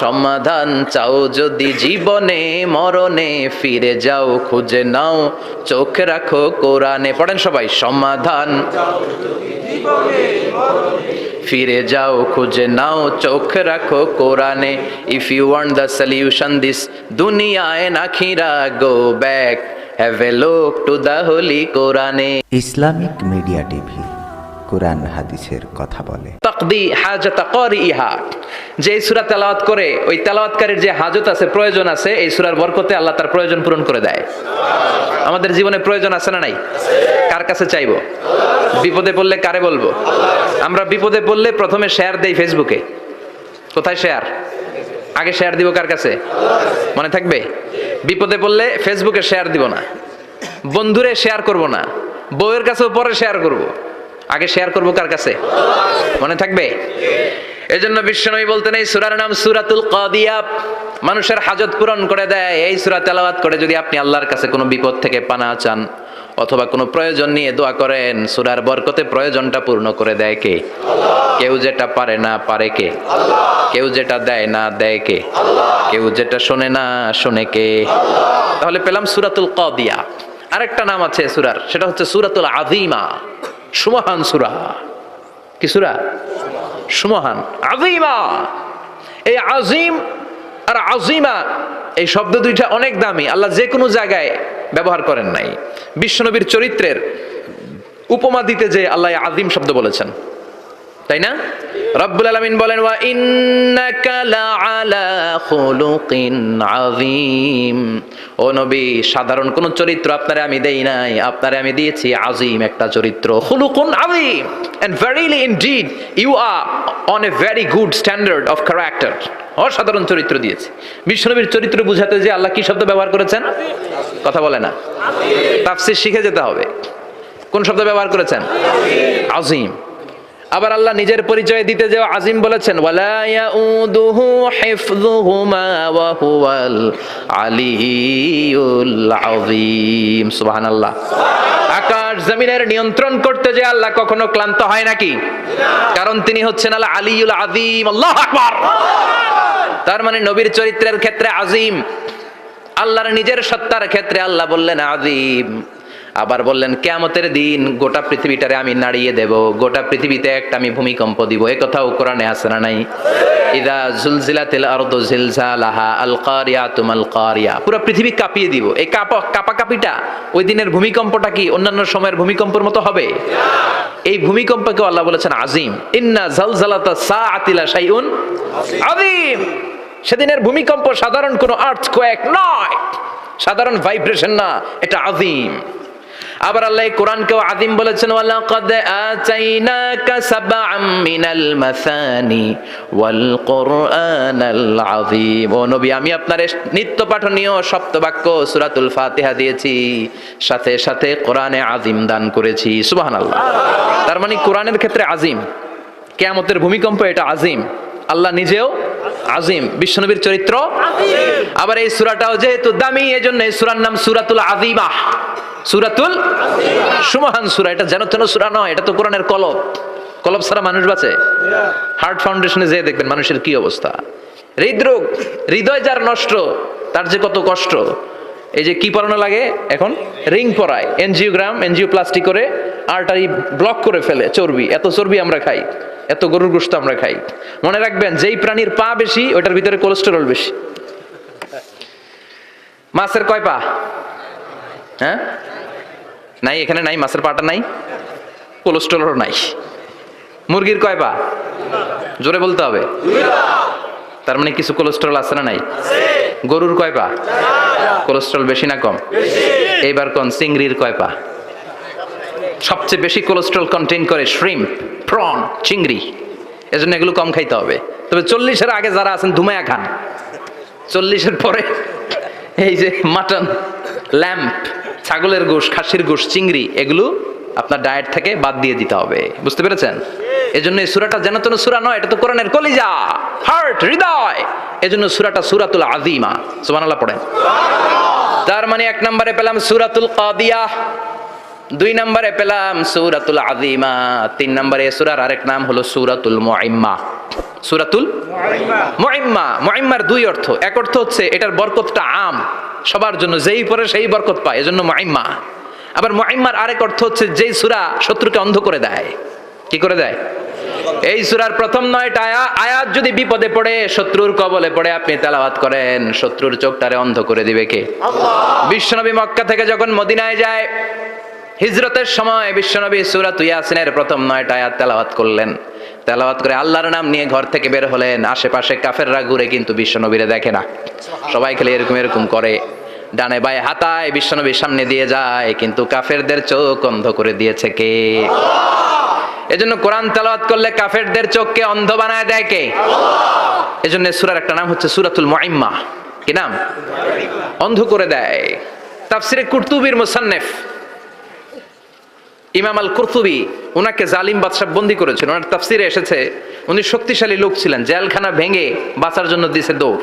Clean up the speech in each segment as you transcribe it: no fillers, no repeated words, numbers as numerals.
সমাধান চাও যদি জীবনে মরণে, ফিরে যাও খুঁজে নাও চোখ রাখো কোরআনে। পড়েন সবাই, সমাধান ফিরে যাও খুঁজে নাও চোখ রাখো কোরআনে। If you want the solution this দুনিয়া এন্ড আখিরা, go back have a look to the holy কোরআনে। ইসলামিক মিডিয়া টিভি কোরআন হাদিসের কথা বলে। তাকদি হাজাত কারিহা, যে সূরা তেলাওয়াত করে ওই তেলাওয়াতকারীর যে হাজত আছে, প্রয়োজন আছে, এই সূরার বরকতে আল্লাহ তার প্রয়োজন পূরণ করে দেয়। আমাদের জীবনে প্রয়োজন আছে না নাই? কার কাছে চাইবো? বিপদে পড়লে কারে বলবো? আমরা বিপদে পড়লে প্রথমে শেয়ার দেই ফেসবুকে। কোথায় শেয়ার? আগে শেয়ার দিব কার কাছে? মনে থাকবে? বিপদে পড়লে ফেসবুকে শেয়ার দিব না, বন্ধুরে শেয়ার করব না, বউয়ের কাছেও পরে শেয়ার করব, আগে শেয়ার করব কার কাছে? মনে থাকবে? এজন্য বিশ্বনবী বলতেন এই সূরার নাম সূরাতুল কাদিয়া, মানুষের হাজত পূরণ করে দেয়। এই সূরা তেলাওয়াত করে যদি আপনি আল্লাহর কাছে কোনো বিপদ থেকে পানা চান অথবা কোনো প্রয়োজন নিয়ে দোয়া করেন, সূরার বরকতে প্রয়োজনটা পূর্ণ করে দেয় কে? কেউ যেটা পারে না পারে কে? কেউ যেটা দেয় না দেয় কে? কেউ যেটা শোনে না শোনে কে? তাহলে পেলাম সূরাতুল কাদিয়া। আরেকটা নাম আছে সূরার, সেটা হচ্ছে সূরাতুল আযীমা, সুমহান সূরা। কি সূরা? সুমহান, আযীমা। এই আযীম আর আযীমা এই শব্দ দুইটা অনেক দামি, আল্লাহ যে কোনো জায়গায় ব্যবহার করেন নাই। বিশ্বনবীর চরিত্রের উপমা দিতে যে আল্লাহ আযীম শব্দ বলেছেন, তাই না? রব্বুল আলামিন বলেন ওয়া ইন্নাকা লাআলা খুলুকিন আযীম। ও নবী, সাধারণ কোন চরিত্র আপনারে আমি দেই নাই, আপনারে আমি দিয়েছি আযীম একটা চরিত্র, খুলুকুন আযীম। And verily indeed you are on a very good standard of character. অসাধারণ চরিত্র দিয়েছি। বিশ্বনবীর চরিত্র বুঝাতে যে আল্লাহ কি শব্দ ব্যবহার করেছেন? কথা বলে না, তাফসীর শিখে যেতে হবে। কোন শব্দ ব্যবহার করেছেন? আযীম। আবার আল্লাহ নিজের পরিচয় দিতে যে আযীম বলেছেন, ওয়ালা ইয়াউদুহু হিফযুহুমা ওয়া হুয়াল আলিয়্যুল আযীম। সুবহানাল্লাহ। আকাশ জমিনের নিয়ন্ত্রণ করতে যে আল্লাহ কখনো ক্লান্ত হয় নাকি? কারণ তিনি হচ্ছেন আল আলিয়্যুল আযীম। আল্লাহু আকবার। তার মানে নবীর চরিত্রের ক্ষেত্রে আযীম, আল্লাহর নিজের সত্তার ক্ষেত্রে আল্লাহ বললেন আযীম। আবার বললেন কিয়ামতের দিন গোটা পৃথিবীটারে আমি নাড়িয়ে দেব, গোটা পৃথিবীতে একটা আমি ভূমিকম্প দিব। এই কথাও কোরআনে আছে না নাই? ইযা জুলজিলাতিল আরদু জিলজালাহা আল কারিয়াতু মাল কারিয়া। পুরো পৃথিবী কাঁপিয়ে দিব। এই কাঁপাকাঁপিটা ওই দিনের ভূমিকম্পটা কি অন্যান্য সময়ের ভূমিকম্পের মতো হবে? এই ভূমিকম্পকে আল্লাহ বলেছেন আযীম। ইন্না জালজালাতাস সাআতি লা শাইউন আযীম। সেদিনের ভূমিকম্প সাধারণ কোনো আর্থকোয়েক নয়, সাধারণ ভাইব্রেশন না, এটা আযীম। আবার আল্লাহ কোরআনকেও আযীম বলেছেন, ওয়ালাকাদ আতাইনাকা সাবআম মিনাল মাসানি ওয়াল কুরআনাল আযীম। ও নবী, আমি আপনার নিত্য পাঠনীয় সপ্তবাক্য সূরাতুল ফাতিহা দিয়েছি, সাথে সাথে কোরআনে আযীম দান করেছি। সুবহানাল্লাহ। তার মানে কোরআনের ক্ষেত্রে আযীম, কিয়ামতের ভূমিকম্প এটা আযীম, আল্লাহ নিজেও আযীম, বিশ্বনবীর চরিত্র আযীম। আবার এই সূরাটাও যেহেতু দামি, এজন্য এই সূরার নাম সূরাতুল আযীমা, সূরাতুল সুমহান সূরা। এটা যেন তেন সূরা নয়, এটা তো কোরআনের কলব। কলব ছাড়া মানুষ বাঁচে? হার্ট ফাউন্ডেশনে যেয়ে দেখবেন মানুষের কি অবস্থা। হৃদরোগ, হৃদয় যার নষ্ট, তার যে কত কষ্ট। এই যে কি পরানো লাগে এখন? রিং পরায়, এনজিওপ্লাস্টি করে আর্টারি ব্লক করে ফেলে। চর্বি, এত চর্বি আমরা খাই, এত গরুর গোশত আমরা খাই। মনে রাখবেন, যেই প্রাণীর পা বেশি ওটার ভিতরে কোলেস্টেরল বেশি। মাছের কয় পা? হ্যাঁ, নাই, এখানে নাই, মাছের পাটা নাই, কোলেস্টেরল নাই। মুরগির কয় পা? জোরে বলতে হবে। তার মানে কিছু কোলেস্টেরল আছে না নাই? গরুর কয় পা? কোলেস্টেরল বেশি না কম? এইবার কোন চিংড়ির কয় পা? সবচেয়ে বেশি কোলেস্টেরল কন্টেইন করে শ্রিম্প, প্রন, চিংড়ি। এজন্য এগুলো কম খাইতে হবে। তবে 40-এর আগে যারা আছেন ধুমায়া খান, 40-এর পরে এই যে মাটন, ল্যাম্প, ছাগলের গোশ, খাসির গোশ, চিংড়ি, এগুলো আপনার ডায়েট থেকে বাদ দিয়ে দিতে হবে। বুঝতে পেরেছেন? এজন্য এই সূরাটা যেন তেন সূরা নয়, এটা তো কোরআনের কলিজা, হার্ট, হৃদয়। এজন্য সূরাটা সূরাতুল আযীমা। সুবহানাল্লাহ পড়েন। তার মানে 1 নম্বরে পেলাম সূরাতুল কাদিয়া, 2 নম্বরে পেলাম সূরাতুল আযীমা, 3 নম্বরে সূরার আরেক নাম হলো সূরাতুল মুইম্মা। সূরাতুল মুইম্মা। মুইম্মার দুই অর্থ, এক অর্থ হচ্ছে এটার বরকতটা আম, সবার জন্য, যেই পড়ে সেই বরকত পায়, এজন্য মুইম্মা। আবার মুইম্মার আরেক অর্থ হচ্ছে যেই সূরা শত্রুকে অন্ধ করে দেয়। কি করে দেয়? এই সূরার প্রথম 9টা আয়াত যদি বিপদে পড়ে, শত্রুর কবলে পড়ে আপনি তেলাওয়াত করেন, শত্রুর চোখটারে অন্ধ করে দিবে কে? আল্লাহ। বিশ্বনবী মক্কা থেকে যখন মদিনায় যায়, হিজরতের সময় বিশ্বনবী সূরাত ইয়াসিনের প্রথম 9টা আয়াত তেলাওয়াত করলেন। তেলাওয়াত করে আল্লাহর নাম নিয়ে ঘর থেকে বের হলেন। আশেপাশে কাফেররা ঘুরে কিন্তু বিশ্বনবীরে দেখে না, সবাই খেলে এরকম এরকম করে, ডানে বায়ে হাতায় বিশ্বনবীর সামনে দিয়ে যায়, কিন্তু কাফেরদের চোখ অন্ধ করে দিয়েছে কে? এজন্য কোরআন তেলাওয়াত করলে কাফেরদের চোখকে অন্ধ বানায় দেয় কে? আল্লাহ। এজন্য সূরার একটা নাম হচ্ছে সূরাতুল মুইম্মা। কি নাম? অন্ধ করে দেয়। তাফসিরে কুরতুবীর মুসান্নিফ ইমাম আল কুরতুবী, ওনাকে জালিম বাদশা বন্দী করেছিল। ওনার তাফসিরে এসেছে উনি শক্তিশালী লোক ছিলেন, জেলখানা ভেঙে বাঁচার জন্য দিছে দৌড়।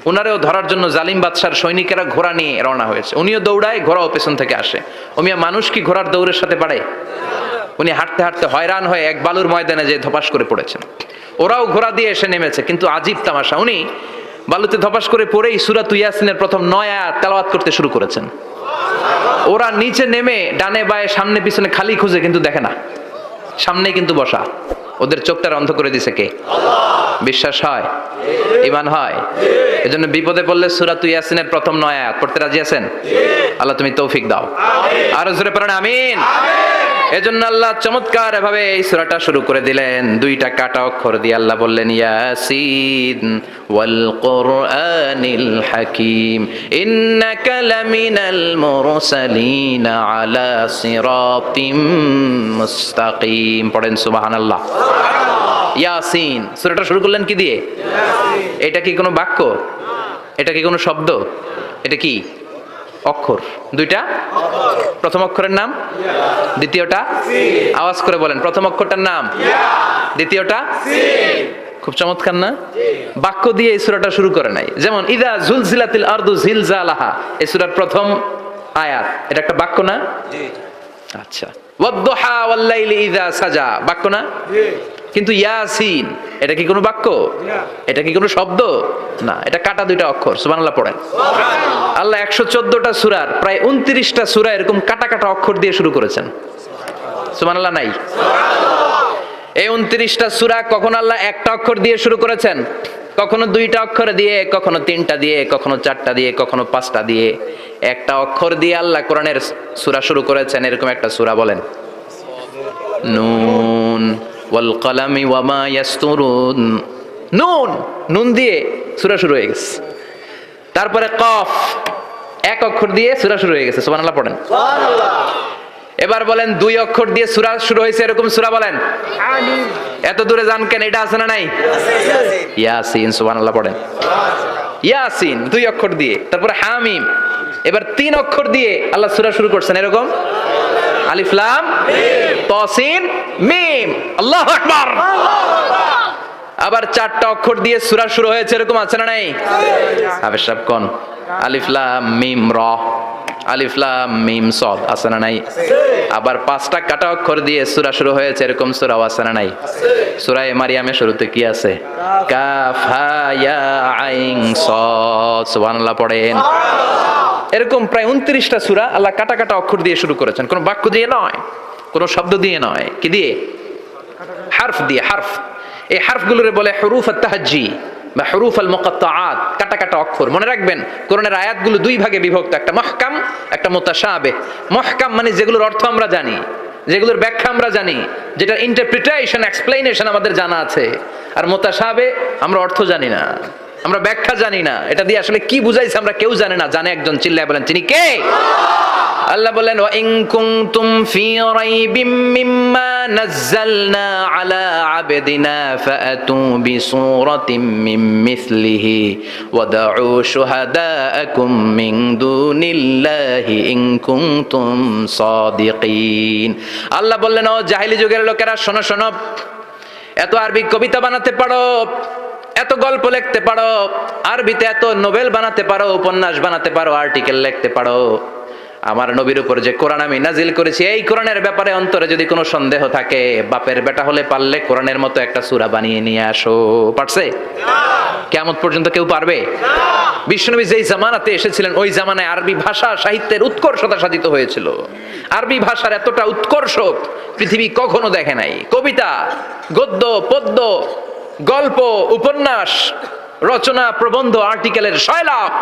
ওনারেও ধরার জন্য জালিম বাদশার সৈনিকেরা ঘোড়া নিয়ে রওনা হয়েছে। উনিও দৌড়ায়, ঘোড়াও পেছন থেকে আসে। ওমিয়া মানুষ কি ঘোড়ার দৌড়ের সাথে পারে? উনি হাঁটতে হাঁটতে হয়রান হয়ে এক বালুর ময়দানে যে ধপাস করে পড়েছেন। ওরাও ঘোড়া দিয়ে এসে নেমেছে, কিন্তু আজীব তামাশা, উনি বালুতে ধপাস করে পড়েই সূরা ইয়াসিনের প্রথম 9 আয়াত তেলাওয়াত করতে শুরু করেছেন। ওরা নিচে নেমে ডানে বায়ে সামনে পিছনে খালি খুঁজে, কিন্তু দেখে না, সামনে কিন্তু বসা। ওদের চোখটার অন্ধ করে দিছে কে? আল্লাহ। বিশ্বাস হয়? ঈমান হয়? এজন্য বিপদে পড়লে সূরা ইয়াসিনের প্রথম 9 আয়াত পড়তে রাজি আছেন? আল্লাহ তুমি তৌফিক দাও। আরো জোরে পড়েন আমিন। এজন্য আল্লাহ চমৎকার ভাবে এই সূরাটা শুরু করে দিলেন। 2টা কাটা অক্ষর দিয়ে আল্লাহ বললেন ইয়াসিন ওয়াল কুরআনিল হাকীম ইন্নাকা লামিনাল মুরসালিন আলা সিরাতিম মুস্তাকিম। পড়েন সুবহানাল্লাহ। ইয়াসিন সূরাটা শুরু করলেন কি দিয়ে? ইয়াসিন। এটা কি কোনো বাক্য? এটা কি কোনো শব্দ? এটা কি অক্ষর? 2টা প্রথম অক্ষরের নাম, দ্বিতীয়টা আওয়াজ করে বলেন, প্রথম অক্ষরটার নাম, দ্বিতীয়টা। খুব চমৎকার না? বাক্য দিয়ে এই সূরাটা শুরু করে নাই। যেমন ইদা জুলজিলাতিল আরদু জিলজালাহা, এই সূরার প্রথম আয়াত, এটা একটা বাক্য না? আচ্ছা। ওয়াদ-দুহা ওয়াল-লাইলি ইযা সাজা, বাক্য না? কিন্তু ইয়াসিন এটা কি কোনো বাক্য? এটা কি কোনো শব্দ? না, এটা কাটা 2টা অক্ষর। সুবহানাল্লাহ পড়েন। আল্লাহ 114টা সূরার প্রায় 29টা সূরা এরকম কাটা কাটা অক্ষর দিয়ে শুরু করেছেন। সুবহানাল্লাহ নাই? এই 29টা সূরা কখন আল্লাহ একটা অক্ষর দিয়ে শুরু করেছেন, কখনো 2টা অক্ষর দিয়ে, কখনো 3টা দিয়ে, কখনো 4টা দিয়ে, কখনো 5টা দিয়ে। একটা অক্ষর দিয়ে আল্লাহ কোরআনের সূরা শুরু করেছেন। এরকম একটা সূরা বলেন, নুন ওয়াল কলামি ওয়া মা ইয়াসতুরুন। নুন, নুন দিয়ে সূরা শুরু হয়ে গেছে। তারপরে কফ, এক অক্ষর দিয়ে সূরা শুরু হয়ে গেছে। সুবহানাল্লাহ পড়েন। সুবহানাল্লাহ। এবার বলেন 2 অক্ষর দিয়ে সূরা শুরু হয়েছে এরকম সূরা বলেন। আমিন। এত দূরে যান কেন? এটা আছে না নাই? ইয়াসিন। সুবহানাল্লাহ পড়েন। ইয়াসিন 2 অক্ষর দিয়ে। তারপরে হামিম। এবার 3 অক্ষর দিয়ে আল্লাহ সূরা শুরু করছেন এরকম, আলিফ লাম মিম তাসিন মিম। আল্লাহু আকবার। আবার 4টা অক্ষর দিয়ে সূরা শুরু হয়েছে এরকম আছে না নাই? হাফেজ সাহেব কোন? আলিফ লাম মিম র, আলিফ লাম মিম সদ আছে না নাই? আবার 5টা কাটা অক্ষর দিয়ে সূরা শুরু হয়েছে এরকম সূরা আছে না নাই? সূরা মারিয়ামের শুরুতে কি আছে? কাফ হা ইয়া আইন সদ। সুবহানাল্লাহ পড়েন। এরকম প্রায় 29টা সূরা আল্লাহ কাটা কাটা অক্ষর দিয়ে শুরু করেছেন, কোনো বাক্য দিয়ে নয়, কোনো শব্দ দিয়ে নয়। কি দিয়ে? হারফ দিয়ে। হারফ, এই হারফগুলোরে বলে হুরুফ আত-তাহজ্জি বা হুরুফ আল-মুকাত্তাআত, কাটা কাটা অক্ষর। মনে রাখবেন কোরআনের আয়াতগুলো 2 ভাগে বিভক্ত, একটা মুহকাম, একটা মুতাশাবিহ। মুহকাম মানে যেগুলোর অর্থ আমরা জানি, যেগুলোর ব্যাখ্যা আমরা জানি, যেটা ইন্টারপ্রিটেশন এক্সপ্লেনেশন আমাদের জানা আছে। আর মুতাশাবিহ আমরা অর্থ জানি না, আমরা ব্যাখ্যা জানি না, এটা দিয়ে আসলে কি বুঝাইছে আমরা কেউ জানে না। জানে একজন, চিল্লায় বলেন তিনি কে? আল্লাহ বলেন ওয়া ইন কুনতুম ফি রাইবিম মিম্মা নাযালনা আলা আবদিনা ফাআতু বিসূরাতিম মিন মিসলিহি ওয়াদউ শুহাদাআকুম মিন দুনিল্লাহি ইন কুনতুম সাদিকিন। আল্লাহ বললেন ও জাহেলি যুগের লোকেরা, শোনো শোনো, এত আরবি কবিতা বানাতে পারো, এত গল্প লিখতে পারো, আরবিতে এত নোবেল বানাতে পারো, উপন্যাস বানাতে পারো, আর্টিকেল লিখতে পারো, আমার নবীর উপর যে কোরআন আমি নাজিল করেছি এই কোরআনের ব্যাপারে অন্তরে যদি কোনো সন্দেহ থাকে, বাপের বেটা হলে পারলে কোরআনের মতো একটা সূরা বানিয়ে নিয়ে আসো। পারছে? কিয়ামত পর্যন্ত কেউ পারবে? বিশ্বনবী যেই জামানাতে এসেছিলেন ওই জামানায় আরবি ভাষা সাহিত্যের উৎকর্ষতা সাধিত হয়েছিল। আরবি ভাষার এতটা উৎকর্ষ পৃথিবী কখনো দেখে নাই। কবিতা, গদ্য, পদ্য, গল্প, উপন্যাস, রচনা, প্রবন্ধ, আর্টিকেলের সয়লাভ।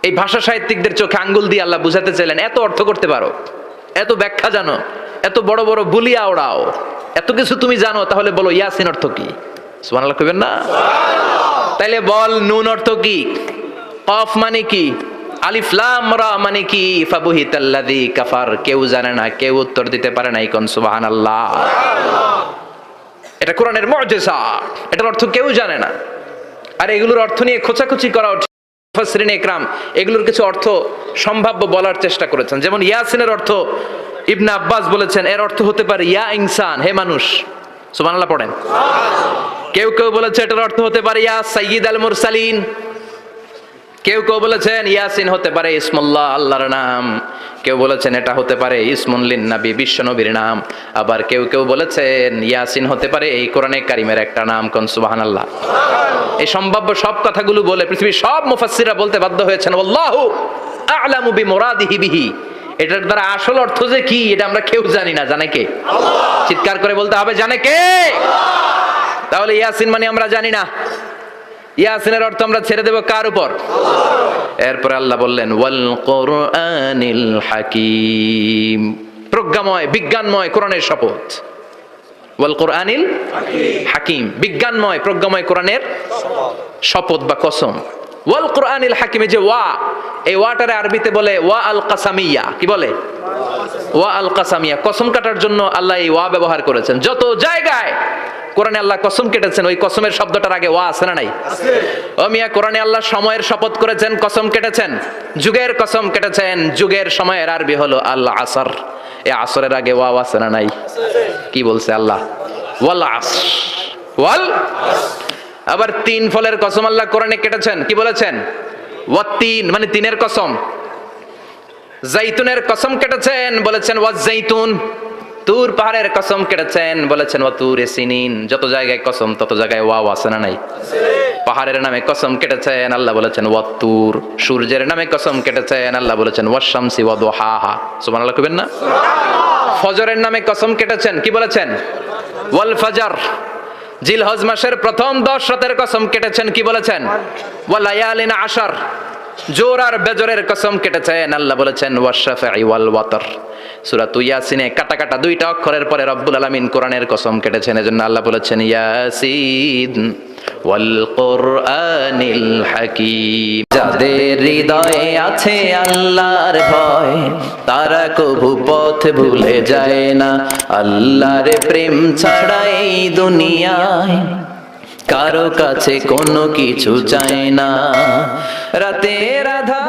এই ভাষা সাহিত্যিকদের চোখে আঙ্গুল দিয়ে আল্লাহ বুঝাতে চাইলেন, এত অর্থ করতে পারো, এত ব্যাখ্যা জানো, এত বড় বড় বুলিয়া ওড়াও, এত কিছু তুমি জানো, তাহলে বলো ইয়াসিন অর্থ কি? সুবহানাল্লাহ কইবেন না? তাইলে বল নুন অর্থ কি, কফ মানে কি, আলিফ লাম রা মানে কি, ফাবুহিতাল্লাযী কাফার। কেউ জানে না, কেউ উত্তর দিতে পারে না। কোন সুবহানাল্লাহ। এটা কোরআনের মুজিজা, এটার অর্থ কেউ জানে না। আর এগুলোর অর্থ নিয়ে খোঁচাখুচি করা, মুফাসসিরিন ইকরাম এগুলোর কিছু অর্থ সম্ভাব্য বলার চেষ্টা করেছেন। যেমন ইয়াসিনের অর্থ ইবনে আব্বাস বলেছেন এর অর্থ হতে পারে ইয়া ইনসান, হে মানুষ। সুবহানাল্লাহ পড়েন। কেউ কেউ বলেছে এটার অর্থ হতে পারে ইয়া সাইয়্যিদ আল মুরসালিন। কেউ কেউ বলেছেন ইয়াসিন হতে পারে ইসমুল্লাহ, আল্লাহর নাম। কেউ বলেছেন এটা হতে পারে ইসমুন লিন নবী, বিশ্ব নবীর নাম। আবার কেউ কেউ বলেছেন ইয়াসিন হতে পারে এই কোরআনে কারিমের একটা নাম। কোন সুবহানাল্লাহ। এই সম্ভাব্য সব কথাগুলো বলে পৃথিবীর সব মুফাসসিররা বলতে বাধ্য হয়েছেন আল্লাহু আ'লামু বিমুরাদিহি বিহি। এটার দ্বারা আসল অর্থ যে কি এটা আমরা কেউ জানি না। জানে কে? আল্লাহ। চিৎকার করে বলতে হবে, জানে কে? আল্লাহ। তাহলে ইয়াসিন মানে আমরা জানি না। ইয়াসিনের অর্থ আমরা ছেড়ে দেব কার উপর? আল্লাহ। এরপর আল্লাহ বললেন ওয়াল কুরআনিল হাকীম, প্রজ্ঞাময় বিজ্ঞানময় কোরআনের শপথ। ওয়াল কুরআনিল হাকীম, বিজ্ঞানময় প্রজ্ঞাময় কোরআনের শপথ বা কসম। ওয়াল কুরআনিল হাকীমে যে ওয়া, এই ওয়াটারে আরবিতে বলে ওয়া আল কাসামিয়া। কি বলে? ওয়া আল কাসামিয়া, কসম কাটার জন্য আল্লাহ এই ওয়া ব্যবহার করেছেন। যত জায়গায় কোরআনে আল্লাহ কসম কেটেছেন ওই কসমের শব্দটার আগে ওয়া আছে না নাই? আছে। ও মিয়া, কোরআনে আল্লাহ সময়ের শপথ করেছেন, কসম কেটেছেন, যুগের কসম কেটেছেন। যুগের সময়ের আরবি হলো আল আসর। এই আসরের আগে ওয়া আছে না নাই? কি বলছে আল্লাহ? ওয়াল আসর, ওয়াল। আবার তিন ফলের কসম আল্লাহ কোরআনে কেটেছেন। কি বলেছেন? ওয়াত্তিন মানে তিনের কসম। জাইতুনের কসম কেটেছেন, বলেছেন ওয়াজ জাইতুন। তুর পাহাড়ের কসম কেটেছেন, বলেছেন ওয়া তুরে সিনিন। যত জায়গায় কসম তত জায়গায় ওয়া আছে না নাই? পাহাড়ের নামে কসম কেটেছেন, আল্লাহ বলেছেন ওয়া তুর। সূর্যের নামে কসম কেটেছেন, আল্লাহ বলেছেন ওয়াশ শামসি ওয়া দুহাহা। সুবহানাল্লাহ কইবেন না? ফজরের নামে কসম কেটেছেন। কি বলেছেন? ওয়াল ফজর। জিলহজ মাসের প্রথম 10 রাতের কসম কেটেছেন। কি বলেছেন? ওয়া লায়ালিন আশর। জোর আর বেজরের কসম কেটেছেন, আল্লাহ বলেছেন ওয়াশ-শাফঈ ওয়াল ওয়াতর। সূরা ইয়াসিনে কাটা কাটা দুইটা অক্ষরের পরে রব্বুল আলামিন কোরআনের কসম কেটেছেন। এজন্য আল্লাহ বলেছেন ইয়াসিন ওয়াল কুরআনিল হাকীম। যাদের হৃদয়ে আছে আল্লাহর ভয় তারা কভু পথ ভুলে যায় না। আল্লাহর প্রেম ছাড়া এই দুনিয়ায় কারো কাছে কোনো কিছু চায় না। রাতের আধার